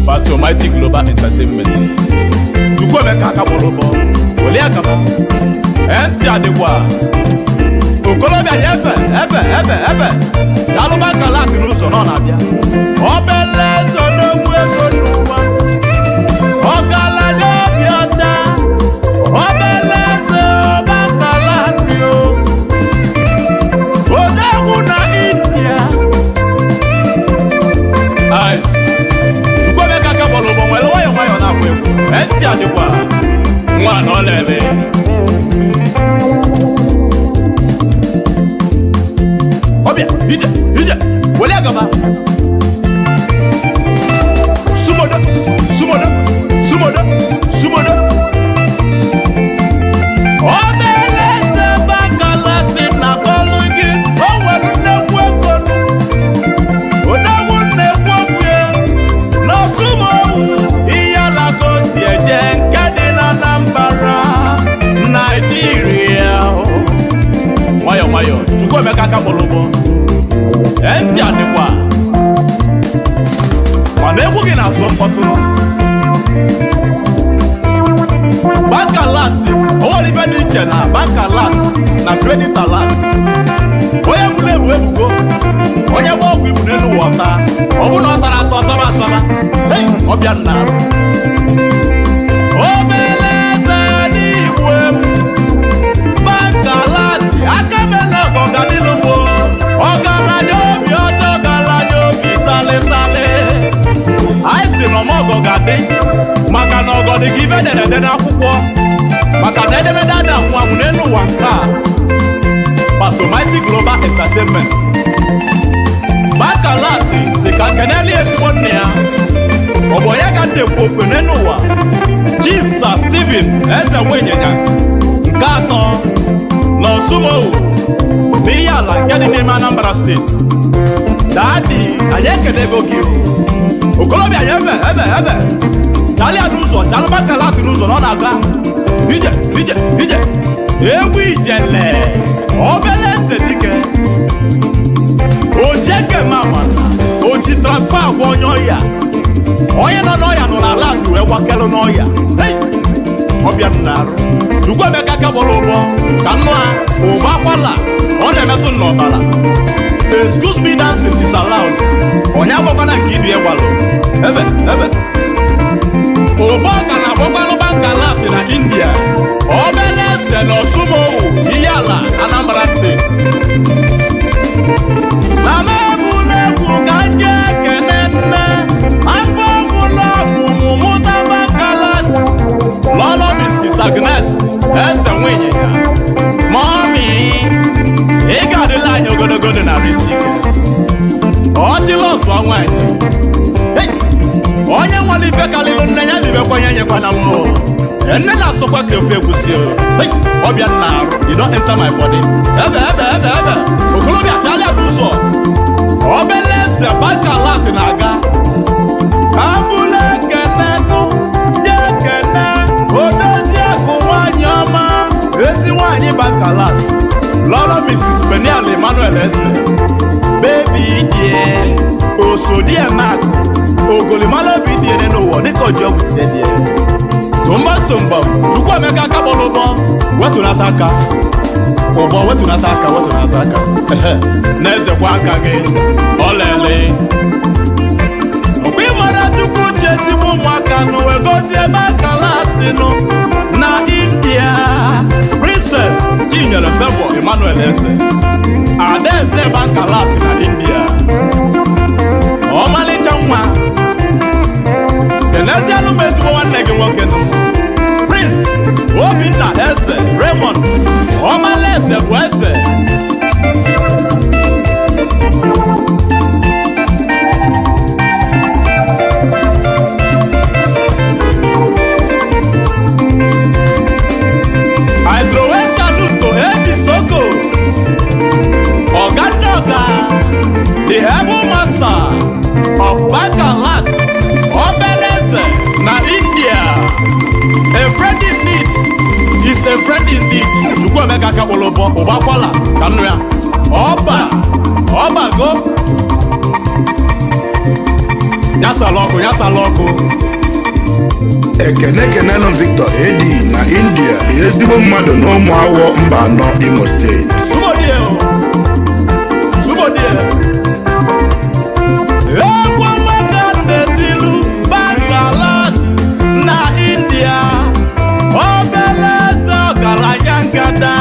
Automatic Global Entertainment. Chukwuemeka Akabolobo. Wole akaba. Enti adekwa. Okolobia yefe, ebe. Jaluba kalaki n'ụzọ nọ na-abịa. Obele zodogwu ego n'ụwa. Ọgaranya obi ọcha. Obele zoba kalaki o. Odogwu na India. Ice. Chukwuemeka Akabolobo nwere nwayọ na-akwa egwu. Enti adịkwa. Nwa nọ lele. Obia, ije, wole agaba. Sumodo. Obele zeba kalati na kolugi, onwelu nnekwu ekonu. Odogwu nnekwu okwe, n'osumuoghu, IHIALA kosi eje nke dị na Anambra, Nigeria. Nwayọ, Chukwuemeka Akabolobo. Enti adịkwa. Mana egwu gị na-asọ mkpọtụ. Bank ALART, onwere ife dị iche na Bank ALART na Credit ALART. Onye bụla ebugo, onye gba ọgwụ ibu n'elu wọta, ọ bụ na ọ tara atọ asaba. Ọbịa nna arụ. Obele eze n'igwe m. Bank ALART, aka mele ọgọgadịlụ m. Ọgaranya obi ọcha, ọgaranya obi sale. Anyị si na ọmọgọgadị maka na ọgọdị gị ibe ederede n'akwụkwọ maka na edemede ada nwanwụ n'elu ụwa nke a. Automatic Global Entertainment. Bank ALART si ka keneli ezigbo nne ya. Ọ bụ onye ka ndekwu okwe n'elu ụwa. Chief Sir Stephen Eze Nwenyeya nke atọ na Osumuoghu n'IHIALA nke dị n'ime Anambra State. Daddy, anyị ekenego gị. Okolobia yefe, ebe. Jalia n'ụzọ, Jaluba kalaki n'ụzọ nọ na-aga. Ije. Egwu ijele. Obele eze dike. Oji eke mama. Oji transfer agwa onye ọya. Onye nọ n'ọya nọ na ALART wee gwakelu n'ọya. Ọbịa nnarụ. Chukwuemeka Akabolobo ka nnụ a ụba akwala ọ na-emetụ n'ọbara. Excuse me, dancing is allowed. Onye agbakwana nke ibi egwalụ. Ebe. Ụbọka na agbakwanụ Bank ALART na India. Obele eze na Osumuoghu IHIALA Anambra State. Na mebulekwu ka nje ekene nne. Afọ ọmụlọgwụ mụmụta Bank ALART. Lolo Mrs. Agnes Eze Nwenyeya. Mommy, ị ga-adịla anyị ogologo dị na risik. Ọchịlọsụ nwanyị. Onye nwere ife kalịlụ nne ya libekwa ya nyekwana mmụọ. Nne na-asọkwa ka ofe egwusi. Ọbịa nna arụ, you don't enter my body. Ebe. Okolobia Jalia n'ụzọ. Obele eze Bank ALART na-aga. Abụla ekenenụ, nye ekene, odozi akụ nwanyị ọma. Ezi nwanyị Bank ALART. Lolo Mrs. Peniel Emmanuel Eze. Baby dear, Osodiemak. Ogolimala obi die n'ụwa dịka ọjọọ wute die. Tumba. Chukwuemeka Akabolobo. Wetunata aka. Ụbọ wetunata aka. Na-ezekwa aka gị. Olele. Okwu ịmara Chukwu ji ezigbo ụmụaka n'uwe gozie Bank ALART nụ na India. Princess Chinyere Favour Emmanuel Eze. Adaeze Bank ALART na India. Ọmalịcha nwa. Kenezianụ m ezigbo nwanne gị nwoke nụ. Prince Obinna Eze Raymond. Ọmala eze bụ eze. I throw a salute to Ebi Soko. Oga, the able master of Bank ALART. Obere eze na India. A friend in need is a friend indeed. Chukwuemeka Akabolobo ụbakwala ka nnu ya. Ọba go. Yasaloko. Ekene Victor Edi na India ezigbo mmadụ na ụmụawọ mba anọ Imo State. Subodie. Egwu maka netilu bank alert na India. Obeleze ọgaranya ngada.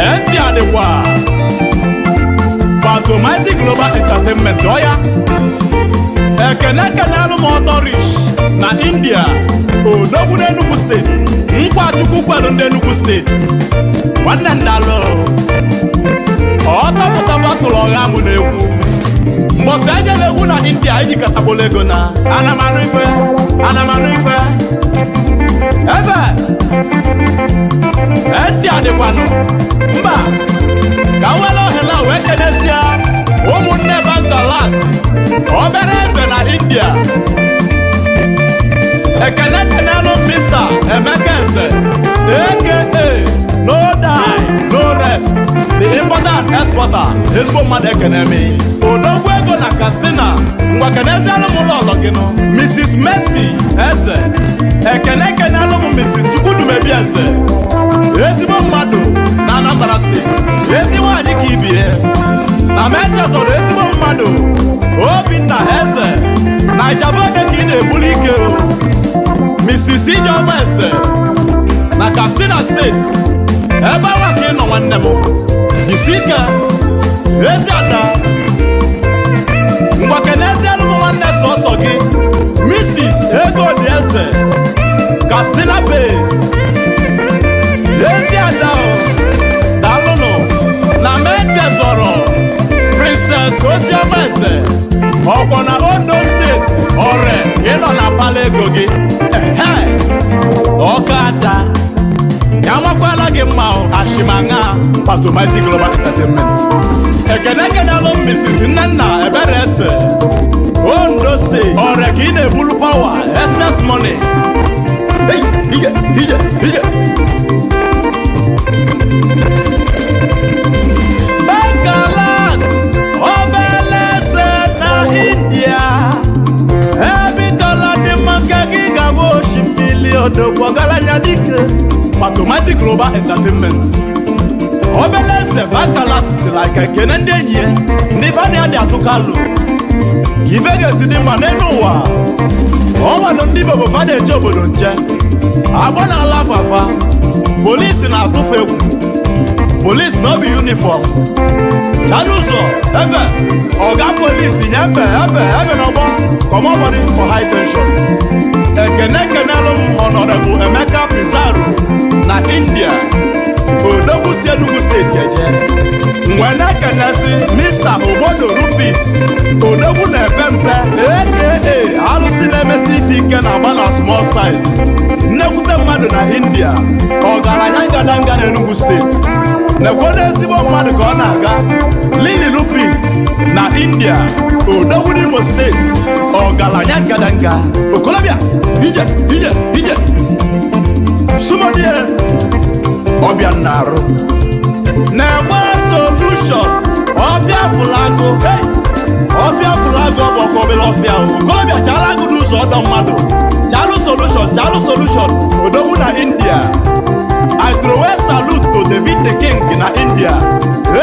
Enti adịkwa. Automatic Global Entertainment oya. Ekene alụmọtọrish na India. Odogwu n'Enugu State. Nkwachukwu kwelu ndị Enugu State. Nwanne ndalụ. Ọtọpụtaba sụrụ ọgha mụ na-ekwu. Mbọsị ejela egwu na India iji katabolo ego na anamanụ ife. Ebe enti adịkwanụ. Mba ka wele ohela wee kenesia ụmụnne bank alert obere eze na India. Ekene Mr. Emeka Eze aka no die no rest the importer and exporter ezigbo mmadụ ekene mi odogwu ego na Katsina ngwa kenezialụ m ụlọ ọlọ gị nọ Mrs. Mercy Eze ekene alụ m Mrs. Chukwudumebi Eze ezigbo mmadụ na Anambra State ezi nwaanyị ka ibie na mechezọrọ ezigbo mmadụ Obinna Eze na Ijabode ka ị na-ebuli ike Mrs. Ijeọma Eze na Katsina State ebe awa ka ị nọ nwanne m jisike ezi ada ngwa kenezialụ m nwanne sọsọ gị Mrs. Egodi Eze Katsina Base ezi ada dalụnụ na mechezọrọ Princess Ozioma Eze ọkwa na Ondo State ọrịa ịnọ na pala ego gị ọka ada ya nwakwala gị mma ashimanga Automatic Global Entertainment. Ekene alụ Mrs. Nnenna Ebere Eze Ondo State ọrịa ka ị na-ebulu power excess money. Ije bank alert obeleze na India ebitola dị maka gị gaba oshimili odogwu ọgaranya dike Automatic Global Entertainment. Obeleze bank alert siri aka ekene ndị enyi ya ndị fani adị atụkalụ ife ga-esi dị mma n'elu ụwa ọnwadụ ndị bobo fada eche obodo nche agba na ala afafa polisi na-atụfu egwu polisi na obi uniform chara ụzọ ebe ọga polisi nyefe ebe n'ọgbọ kọmọbọdị for high tension. Ekene alụ m Honorable Emeka Pizarro na India odogwu si Enugu State eje nwene kenesi Mr. Obodo Rupis odogwu na-epe mpe aka alụsị na-emesi ife ike na agba na small size nnekwute mmadụ na India ọgaranya ngadanga na Enugu State nekwodo ezigbo mmadụ ka ọ na-aga Lili Rupis na India odogwu n'Imo State ọgaranya ngadanga okolobịa ije sumodie ọbịa nnarụ na-egbe solution ọfịa fụlagụ ọgbọkọ obere ọfịa okolobịa chala agụ n'ụzọ ọdọ mmadụ chalụ solution odogwu na India. I throw a salute to David the King na India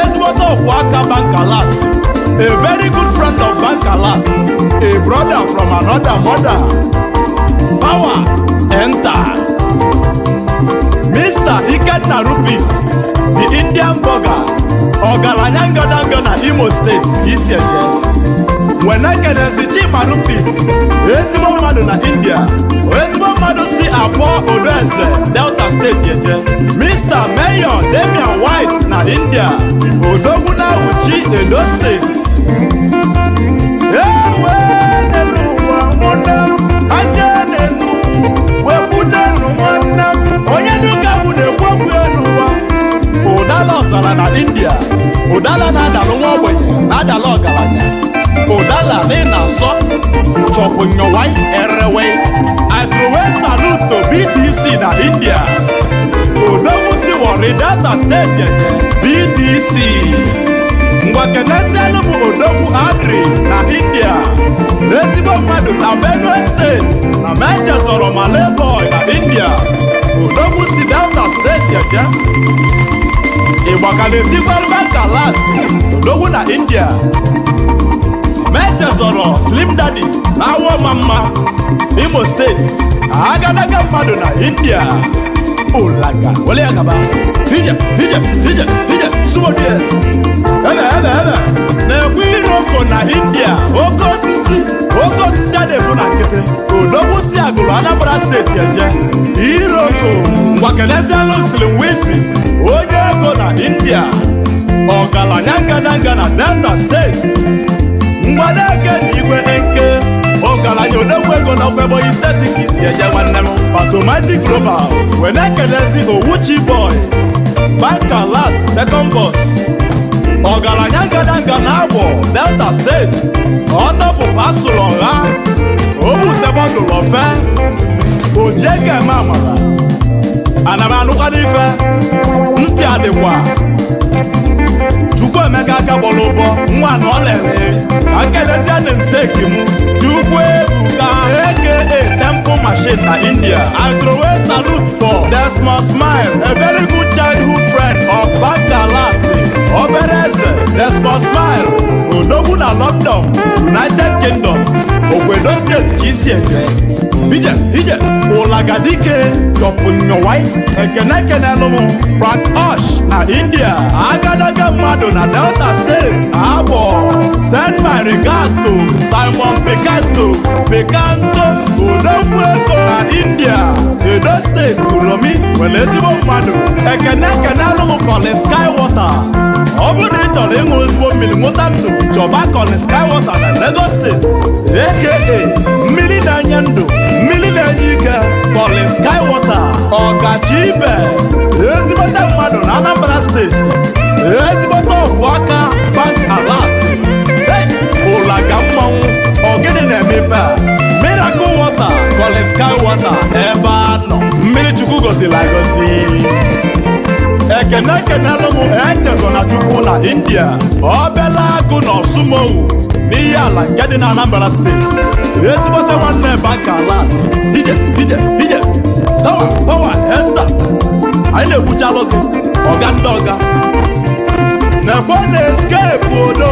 ezigbote ọkwụ aka bank alert a very good friend of bank alert a brother from another mother power enter Mr. Ikenna Rupis the Indian burger ọgaranya ngadanga na Imo State isi eje wenekenezi Chima Rupis ezigbo mmadụ na India ezigbo mmadụ si Abọ Odoeze Delta State eje Mr. Mayor Damian White na India odogwu na Uchi Edo State ewe n'ụwa nwanne m anya n'Enugu wepụtanụ nwanne m onye dịka bụ na-ekwu okwu n'ụwa ụdala ọzara na India ụdala na-adalụ nwa ogbenye na-adalụ ọgaranya ụdala na-asọ chọpụ nyọwai erewe. I throw a salute to BTC na India odogwu si Warri Delta State BTC ngwa kenesianụ bụ odogwu Adri na India, ezigbo mmadụ na Benue steeti na mechezọrọ Malay boy na India, odogwu si Delta steeti eje. Ịgba ka na-etikwarụba ka ALART, odogwu na India, mechezọrọ Slim Daddy na Awọ Mama Imo steeti, agadaga mmadụ na India. Olaga wale ya gaba hije sumodie ebe na-ekwu iroko na India. Oke osisi a na-ebu na nkịtị, odogwu si agụrụ Anambra State eje. Iroko ngwa kenezianụ Slim Wisi, onye ego na India, ọgaranya ngadanga na Delta State, mgbadege na igwe nke ọgaranya odogwu ego na Ebonyi steeti ka isi eje nwanne m. Automatic Global wee na-ekelezi Owuchi boy Bank ALART second boss, ọgaranya ngadanga na Agbo Delta steeti, ọtọpụ pasụlụ ọha obutebọdụlụ ofe oji ego eme amara. Ana m anụkwana ife ntị adịkwa Chukwuemeka aka gbọrọ ụbọ nwa na ọ lere ka nkelezi a na-nseki m Chukwuebuka aka Temple Machine na India. I throw a salute for the small smile, a very good childhood friend of Bank ALART, OBERE EZE, the small smile, odogwu na London, United Kingdom, Owedo State ka isi eje. Ije Olagadike Topunyowai ekene alụmụ Frank Osh na India, agadaga mmadụ na Delta State Abo. Send my regard to Simon Picanto odogwu ego na India, Edo State Uromi were ezigbo mmadụ. Ekene alụmụ Colin Skywater, ọ bụrụ na ị chọrọ ịṅụ ezigbo mmiri nwụta ndụ, chọba Colin Skywater na Lagos State aka mmiri na-enye ndụ, mmiri na-enye ike. Colin Skywater ọgachi ibe, ezigbote mmadụ na Anambra Steeti, ezigbote ọgwụ aka Bank ALART. Ụlaga mmanwụ ọgịnị na-eme ife a? Miracle Water Colin Skywater ebe a nọ, mmiri Chukwu goziri agozi. Ekene alụmụ echezọ na Chukwu na India, obele agụ na osumuoghu n'ihe ala nke dị na Anambra Steeti, ezigbote nwanne Bank ALART. Ije tawa enta anyị na-egbuchalụ gị ọga ndị ọga na-ekwe na escape odo